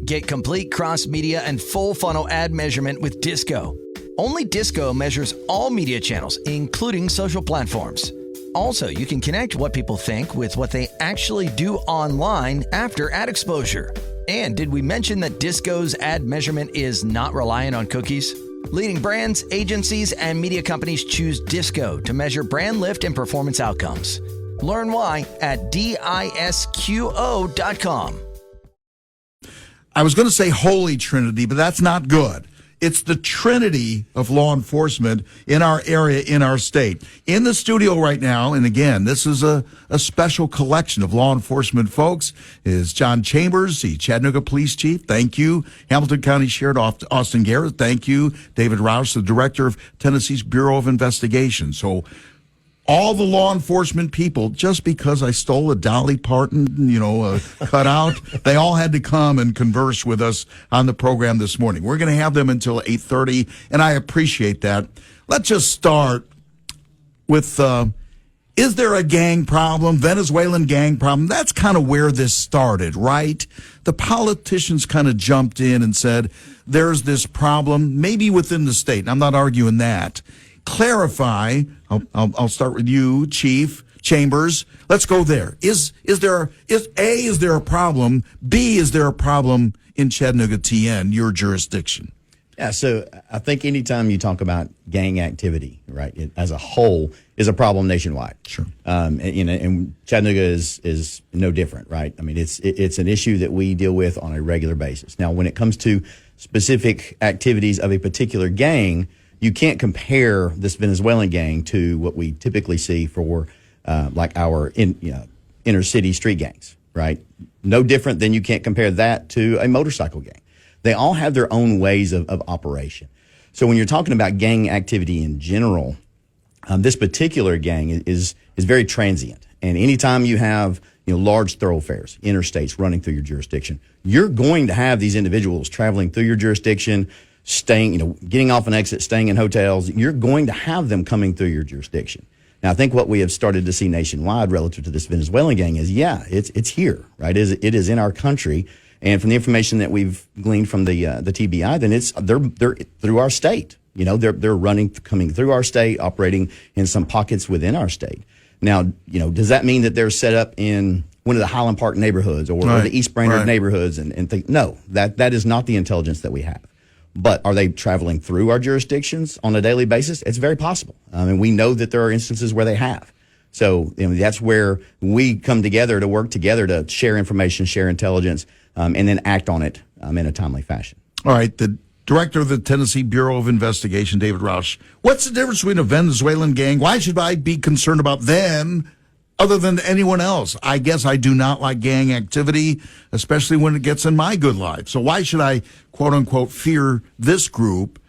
Get complete cross-media and full-funnel ad measurement with Disco. Only Disco measures all media channels, including social platforms. Also, you can connect what people think with what they actually do online after ad exposure. And did we mention that Disco's ad measurement is not reliant on cookies? Leading brands, agencies, and media companies choose Disco to measure brand lift and performance outcomes. Learn why at disqo.com. I was going to say Holy Trinity, but that's not good. It's the trinity of law enforcement in our area, in our state. In the studio right now, and again, this is a special collection of law enforcement folks, is John Chambers, the Chattanooga Police Chief. Thank you. Hamilton County Sheriff Austin Garrett. Thank you. David Rausch, the Director of Tennessee's Bureau of Investigation. So all the law enforcement people, just because I stole a Dolly Parton, cutout, they all had to come and converse with us on the program this morning. We're going to have them until 8:30, and I appreciate that. Let's just start with, is there a gang problem, Venezuelan gang problem? That's kind of where this started, right? The politicians kind of jumped in and said, there's this problem, maybe within the state, and I'm not arguing that. Clarify. I'll start with you, Chief Chambers. Let's go there. Is there a problem? B, is there a problem in Chattanooga TN, your jurisdiction? Yeah, so I think anytime you talk about gang activity, right, as a whole, is a problem nationwide. Sure. And Chattanooga is no different, right? I mean, it's an issue that we deal with on a regular basis. Now, when it comes to specific activities of a particular gang, you can't compare this Venezuelan gang to what we typically see for like our inner city street gangs, right? No different than you can't compare that to a motorcycle gang. They all have their own ways of operation. So when you're talking about gang activity in general, this particular gang is very transient. And anytime you have large thoroughfares, interstates running through your jurisdiction, you're going to have these individuals traveling through your jurisdiction, staying, getting off an exit, staying in hotels. You're going to have them coming through your jurisdiction. Now, I think what we have started to see nationwide relative to this Venezuelan gang is, it's here, right? It is in our country. And from the information that we've gleaned from the TBI, then they're through our state. They're coming through our state, operating in some pockets within our state. Now, does that mean that they're set up in one of the Highland Park neighborhoods or the East Brainerd neighborhoods and think? No, that is not the intelligence that we have. But are they traveling through our jurisdictions on a daily basis? It's very possible. We know that there are instances where they have. So that's where we come together to work together to share information, share intelligence, and then act on it in a timely fashion. All right. The Director of the Tennessee Bureau of Investigation, David Rausch. What's the difference between a Venezuelan gang? Why should I be concerned about them other than anyone else? I guess I do not like gang activity, especially when it gets in my good life. So why should I, quote unquote, fear this group?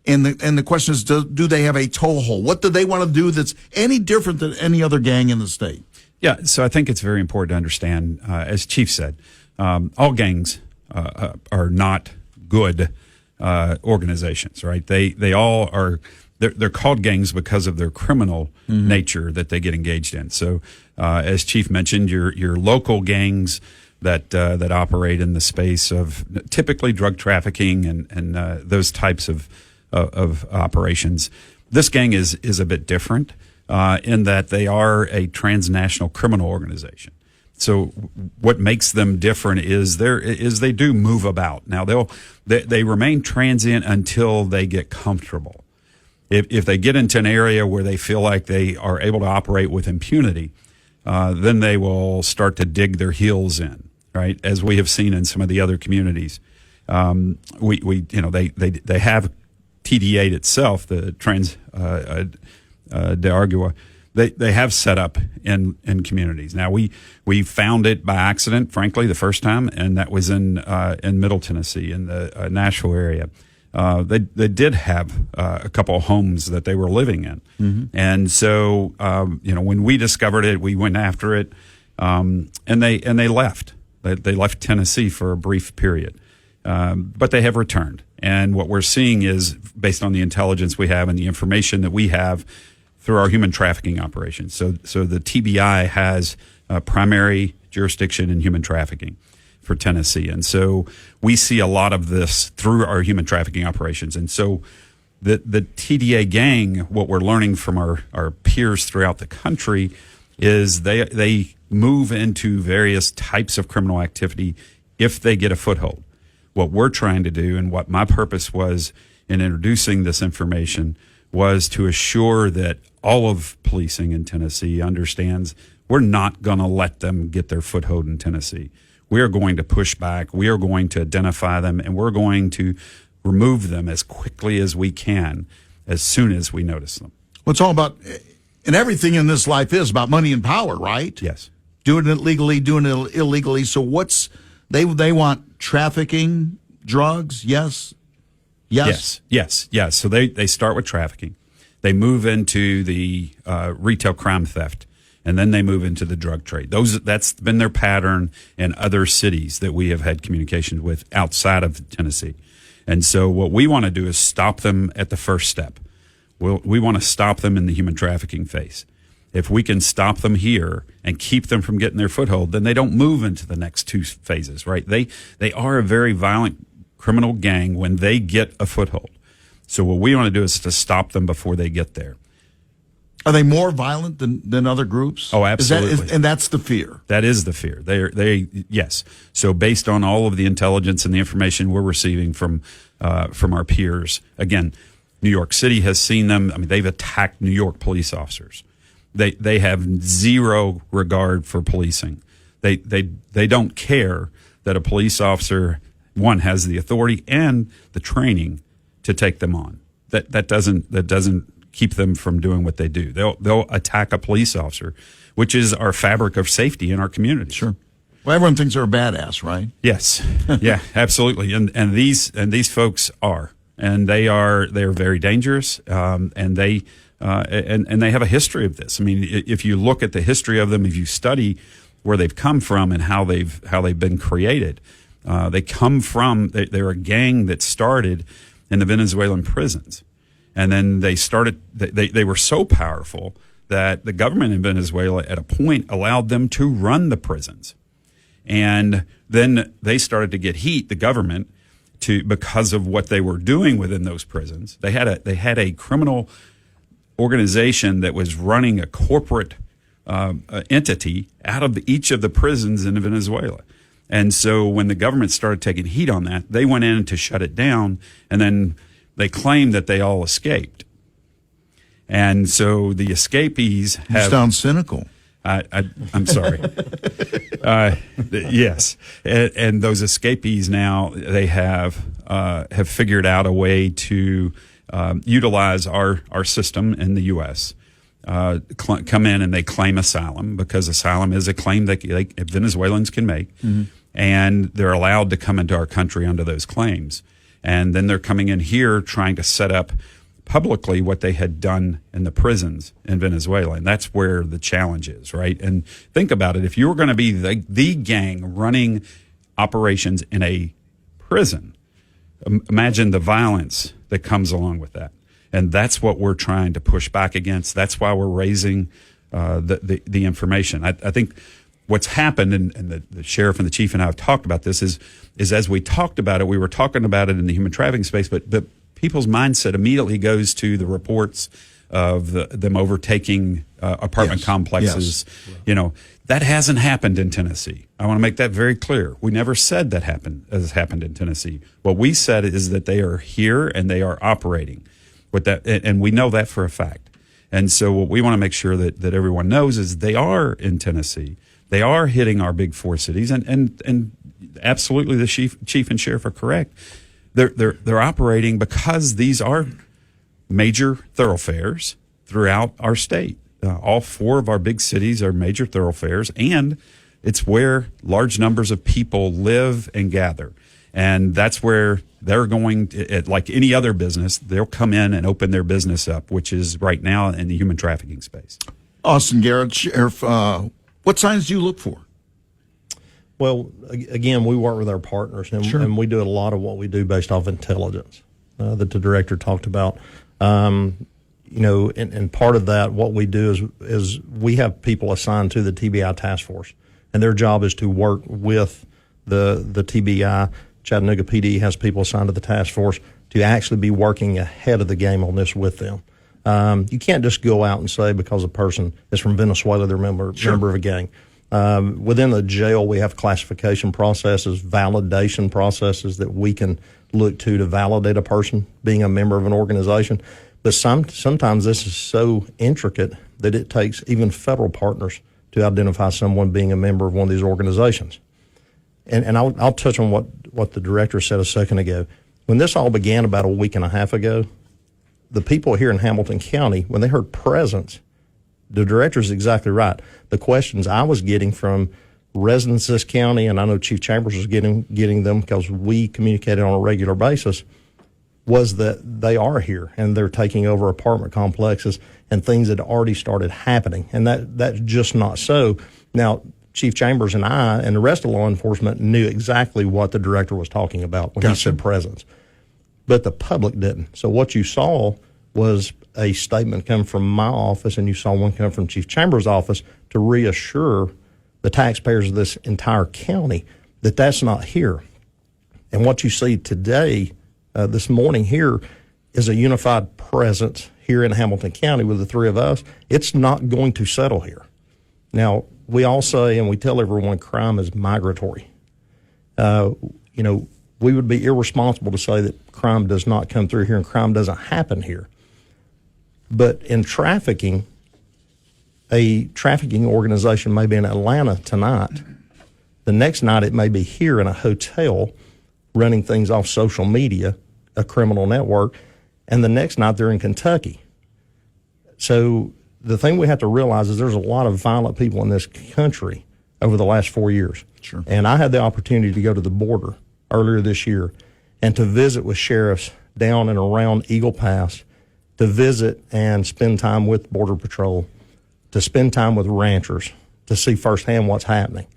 And the question is, do they have a toehold? What do they want to do that's any different than any other gang in the state? Yeah, so I think it's very important to understand, as Chief said, all gangs are not good organizations, right? They all are. They're called gangs because of their criminal nature that they get engaged in. So, as Chief mentioned, your local gangs that operate in the space of typically drug trafficking and those types of operations. This gang is a bit different in that they are a transnational criminal organization. So what makes them different is they do move about. Now they remain transient until they get comfortable. If they get into an area where they feel like they are able to operate with impunity, then they will start to dig their heels in, right? As we have seen in some of the other communities. They have TD8 itself, the Tren de Aragua. They have set up in communities. Now we found it by accident, frankly, the first time, and that was in Middle Tennessee, in the Nashville area. They did have a couple of homes that they were living in, and so when we discovered it, we went after it, and they left. They left Tennessee for a brief period, but they have returned. And what we're seeing is, based on the intelligence we have and the information that we have through our human trafficking operations. So the TBI has primary jurisdiction in human trafficking. for Tennessee. And so we see a lot of this through our human trafficking operations. And so the TDA gang, what we're learning from our peers throughout the country is they move into various types of criminal activity if they get a foothold. What we're trying to do, and what my purpose was in introducing this information, was to assure that all of policing in Tennessee understands we're not going to let them get their foothold in Tennessee. We are going to push back. We are going to identify them, and we're going to remove them as quickly as we can as soon as we notice them. Well, it's all about, and everything in this life is about money and power, right? Yes. Doing it legally, doing it illegally. So they want trafficking, drugs, yes? Yes. So they start with trafficking. They move into the retail crime theft, and then they move into the drug trade. That's been their pattern in other cities that we have had communications with outside of Tennessee. And so what we want to do is stop them at the first step. We want to stop them in the human trafficking phase. If we can stop them here and keep them from getting their foothold, then they don't move into the next two phases, right? They are a very violent criminal gang when they get a foothold. So what we want to do is to stop them before they get there. Are they more violent than other groups? Oh, absolutely. And that's the fear. That is the fear. Yes. So based on all of the intelligence and the information we're receiving from our peers, again, New York City has seen them. I mean, they've attacked New York police officers. They have zero regard for policing. They don't care that a police officer, one, has the authority and the training to take them on. That doesn't keep them from doing what they do. They'll attack a police officer, which is our fabric of safety in our community. Sure. Well, everyone thinks they're a badass, right? Yes. Yeah, absolutely. And these folks are, and they are very dangerous. And they have a history of this. I mean, if you look at the history of them, if you study where they've come from and how they've been created, they're a gang that started in the Venezuelan prisons. And then they were so powerful that the government in Venezuela at a point allowed them to run the prisons. And then they started to get heat, the government, because of what they were doing within those prisons. They had a criminal organization that was running a corporate entity out of each of the prisons in Venezuela. And so when the government started taking heat on that, they went in to shut it down, and then they claimed that they all escaped. And so the escapees have... You sound cynical. I'm sorry. Yes. And those escapees now, they have figured out a way to utilize our system in the U.S., come in and they claim asylum, because asylum is a claim that Venezuelans can make. Mm-hmm. And they're allowed to come into our country under those claims. And then they're coming in here trying to set up publicly what they had done in the prisons in Venezuela. And that's where the challenge is, right? And think about it. If you were going to be the gang running operations in a prison, imagine the violence that comes along with that. And that's what we're trying to push back against. That's why we're raising the information. I think what's happened, and the sheriff and the chief and I have talked about this, is as we talked about it, we were talking about it in the human trafficking space, but people's mindset immediately goes to the reports of them overtaking apartment complexes. Yes. You know, that hasn't happened in Tennessee. I want to make that very clear. We never said that has happened in Tennessee. What we said is that they are here and they are operating with that, and we know that for a fact. And so what we want to make sure that everyone knows is they are in Tennessee. They are hitting our big four cities, and absolutely the chief and sheriff are correct. They're operating because these are major thoroughfares throughout our state. All four of our big cities are major thoroughfares, and it's where large numbers of people live and gather. And that's where they're going to, like any other business, they'll come in and open their business up, which is right now in the human trafficking space. Austin Garrett, Sheriff, what signs do you look for? Well, again, we work with our partners, and we do a lot of what we do based off intelligence that the director talked about. You know, and part of that, what we do is we have people assigned to the TBI task force, and their job is to work with the TBI, Chattanooga PD, has people assigned to the task force to actually be working ahead of the game on this with them. You can't just go out and say because a person is from Venezuela, they're a member of a gang. Within the jail, we have classification processes, validation processes that we can look to validate a person being a member of an organization. But sometimes this is so intricate that it takes even federal partners to identify someone being a member of one of these organizations. And I'll touch on what the director said a second ago. When this all began about a week and a half ago, the people here in Hamilton County, when they heard presence, the director is exactly right. The questions I was getting from residents of this county, and I know Chief Chambers was getting them because we communicated on a regular basis, was that they are here and they're taking over apartment complexes and things that already started happening. And that's just not so. Now, Chief Chambers and I and the rest of law enforcement knew exactly what the director was talking about when he said presence. But the public didn't. So what you saw was a statement come from my office, and you saw one come from Chief Chambers' office to reassure the taxpayers of this entire county that that's not here. And what you see today, this morning here, is a unified presence here in Hamilton County with the three of us. It's not going to settle here. Now, we all say, and we tell everyone, crime is migratory. We would be irresponsible to say that crime does not come through here and crime doesn't happen here. But in trafficking, a trafficking organization may be in Atlanta tonight. The next night it may be here in a hotel running things off social media, a criminal network, and the next night they're in Kentucky. So the thing we have to realize is there's a lot of violent people in this country over the last 4 years. Sure. And I had the opportunity to go to the border earlier this year and to visit with sheriffs down and around Eagle Pass, to visit and spend time with Border Patrol, to spend time with ranchers, to see firsthand what's happening.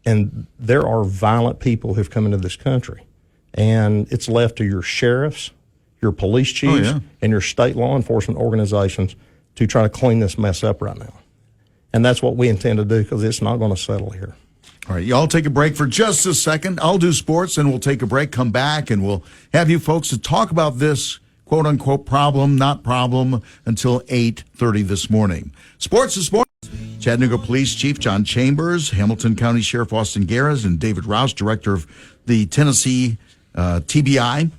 And there are violent people who've come into this country. And it's left to your sheriffs, your police chiefs, and your state law enforcement organizations to try to clean this mess up right now. And that's what we intend to do, because it's not going to settle here. All right, y'all take a break for just a second. I'll do sports, and we'll take a break, come back, and we'll have you folks to talk about this quote-unquote problem, not problem, until 8:30 this morning. Sports is sports. Chattanooga Police Chief John Chambers, Hamilton County Sheriff Austin Garrett, and David Rausch, Director of the Tennessee TBI.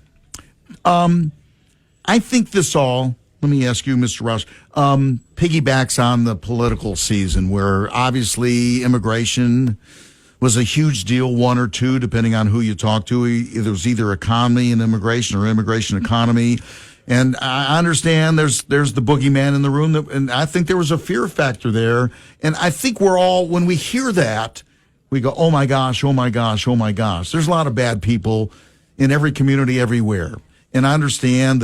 I think this all, let me ask you, Mr. Rausch, piggybacks on the political season where obviously immigration was a huge deal, one or two, depending on who you talk to. It was either economy and immigration or immigration economy. And I understand there's the boogeyman in the room, and I think there was a fear factor there. And I think we're all, when we hear that, we go, oh my gosh, oh my gosh, oh my gosh. There's a lot of bad people in every community everywhere. And I understand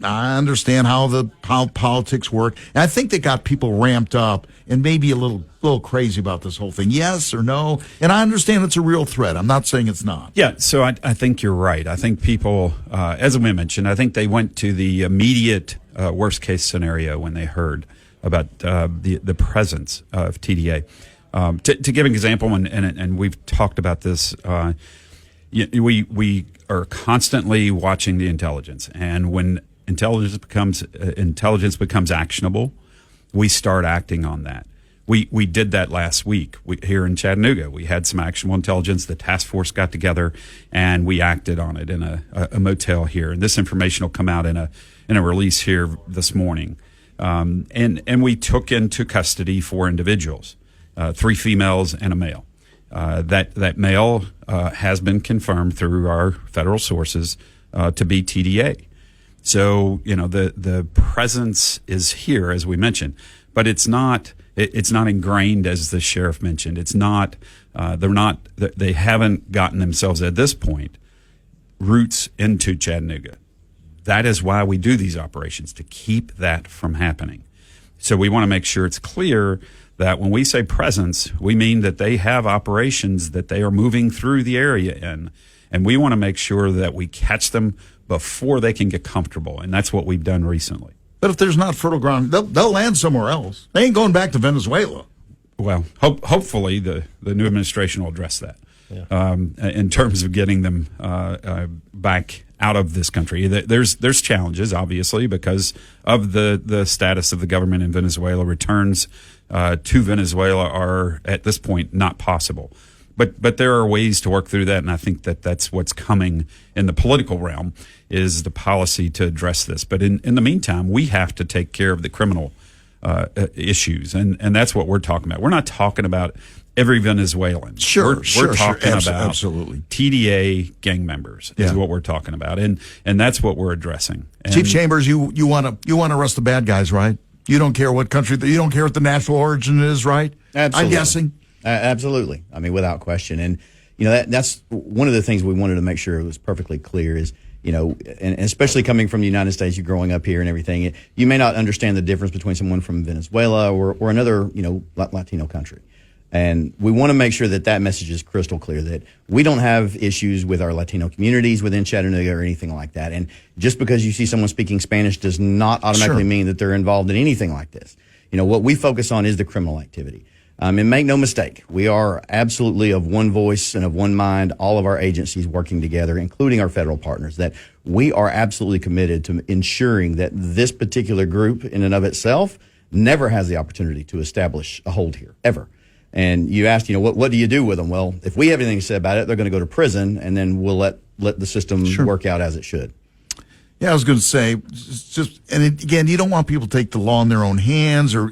I understand how politics work. And I think they got people ramped up and maybe a little crazy about this whole thing. Yes or no? And I understand it's a real threat. I'm not saying it's not. Yeah, so I think you're right. I think people, as we mentioned, I think they went to the immediate worst case scenario when they heard about the presence of TDA. To give an example, and we've talked about this, we are constantly watching the intelligence, and when intelligence becomes actionable, we start acting on that. We did that last week here in Chattanooga. We had some actionable intelligence. The task force got together and we acted on it in a motel here. And this information will come out in a release here this morning. And we took into custody 4 individuals, 3 females and a male. That male has been confirmed through our federal sources to be TDA. So, the presence is here, as we mentioned, but it's not ingrained, as the sheriff mentioned. It's not, they haven't gotten themselves at this point roots into Chattanooga. That is why we do these operations, to keep that from happening. So we want to make sure it's clear that when we say presence, we mean that they have operations that they are moving through the area in. And we want to make sure that we catch them before they can get comfortable. And that's what we've done recently. But if there's not fertile ground, they'll land somewhere else. They ain't going back to Venezuela. Well, hopefully the new administration will address that. in terms of getting them back out of this country. There's challenges, obviously, because of the status of the government in Venezuela. Returns to Venezuela are, at this point, not possible. But there are ways to work through that, and I think that's what's coming in the political realm, is the policy to address this. But in the meantime, we have to take care of the criminal issues, and that's what we're talking about. We're not talking about every Venezuelan. We're talking about absolutely. TDA gang members is what we're talking about, and that's what we're addressing. And Chief Chambers, you want to arrest the bad guys, right? You don't care what country, you don't care what the national origin is, right? Absolutely. I'm guessing. Absolutely. I mean, without question. And, that's one of the things we wanted to make sure it was perfectly clear is, and especially coming from the United States, you growing up here and everything, you may not understand the difference between someone from Venezuela or another, Latino country. And we want to make sure that message is crystal clear, that we don't have issues with our Latino communities within Chattanooga or anything like that. And just because you see someone speaking Spanish does not automatically mean that they're involved in anything like this. What we focus on is the criminal activity. And make no mistake, we are absolutely of one voice and of one mind, all of our agencies working together, including our federal partners, that we are absolutely committed to ensuring that this particular group in and of itself never has the opportunity to establish a hold here, ever. And you asked, what do you do with them? Well, if we have anything to say about it, they're going to go to prison, and then we'll let the system work out as it should. Yeah, I was going to say, again, you don't want people to take the law in their own hands or,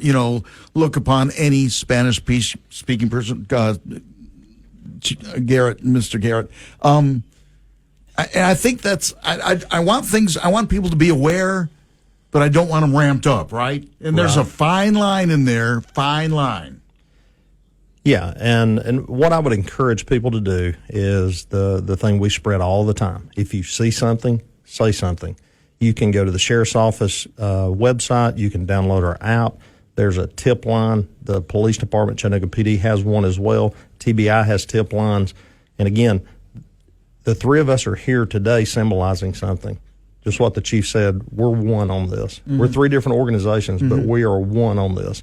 look upon any Spanish-speaking person, Mr. Garrett. I think I want people to be aware, but I don't want them ramped up, right? And there's a fine line in there, fine line. Yeah, and what I would encourage people to do is the thing we spread all the time. If you see something, say something. You can go to the Sheriff's Office website. You can download our app. There's a tip line. The Police Department, Chattanooga PD, has one as well. TBI has tip lines. And again, the three of us are here today symbolizing something. Just what the chief said, we're one on this. Mm-hmm. We're three different organizations, but we are one on this.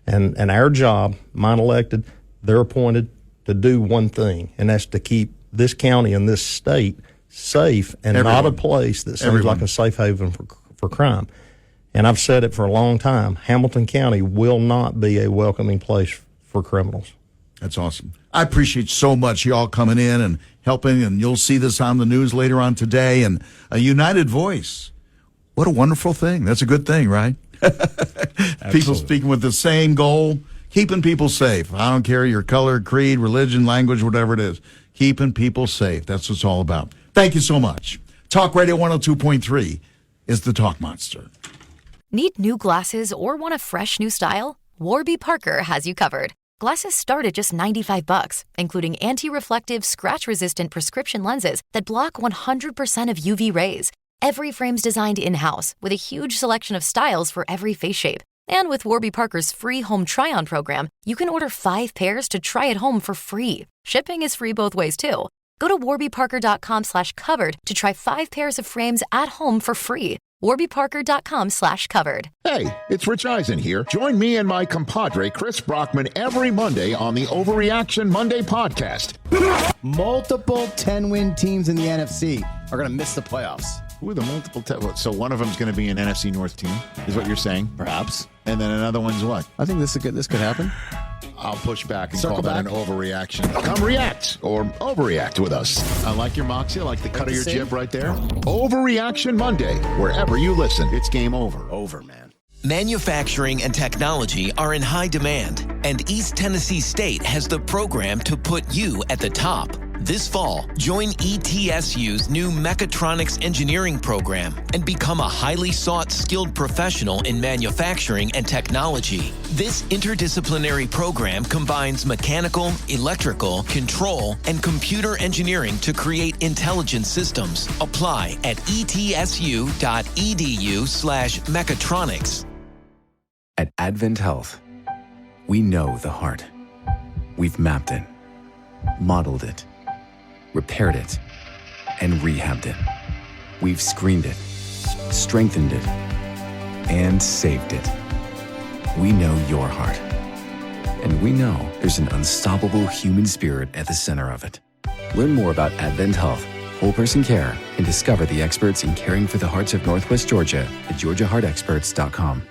And our job, mine elected, they're appointed to do one thing, and that's to keep this county and this state safe and not a place that seems like a safe haven for crime. And I've said it for a long time, Hamilton County will not be a welcoming place for criminals. That's awesome. I appreciate so much y'all coming in and helping, and you'll see this on the news later on today. And a united voice. What a wonderful thing. That's a good thing, right? People speaking with the same goal, keeping people safe. I don't care your color, creed, religion, language, whatever it is. Keeping people safe. That's what it's all about. Thank you so much. Talk Radio 102.3 is the Talk Monster. Need new glasses or want a fresh new style? Warby Parker has you covered. Glasses start at just $95, including anti-reflective, scratch-resistant prescription lenses that block 100% of UV rays. Every frame's designed in-house with a huge selection of styles for every face shape. And with Warby Parker's free home try-on program, you can order 5 pairs to try at home for free. Shipping is free both ways, too. Go to warbyparker.com/covered to try 5 pairs of frames at home for free. warbyparker.com/covered. Hey, it's Rich Eisen here. Join me and my compadre, Chris Brockman, every Monday on the Overreaction Monday podcast. Multiple 10-win teams in the NFC are going to miss the playoffs. Who are the multiple? So one of them is going to be an NFC North team, is what you're saying? Perhaps. And then another one's what? I think this could happen. I'll push back and Circle call that back. an overreaction. Come react or overreact with us. I like your moxie. I like the cut of your jib right there. Overreaction Monday. Wherever you listen, it's game over. Over, man. Manufacturing and technology are in high demand, and East Tennessee State has the program to put you at the top. This fall, join ETSU's new Mechatronics Engineering program and become a highly sought skilled professional in manufacturing and technology. This interdisciplinary program combines mechanical, electrical, control, and computer engineering to create intelligent systems. Apply at etsu.edu/mechatronics. At Advent Health, we know the heart. We've mapped it, modeled it, repaired it, and rehabbed it. We've screened it, strengthened it, and saved it. We know your heart. And we know there's an unstoppable human spirit at the center of it. Learn more about Advent Health, whole person care, and discover the experts in caring for the hearts of Northwest Georgia at georgiaheartexperts.com.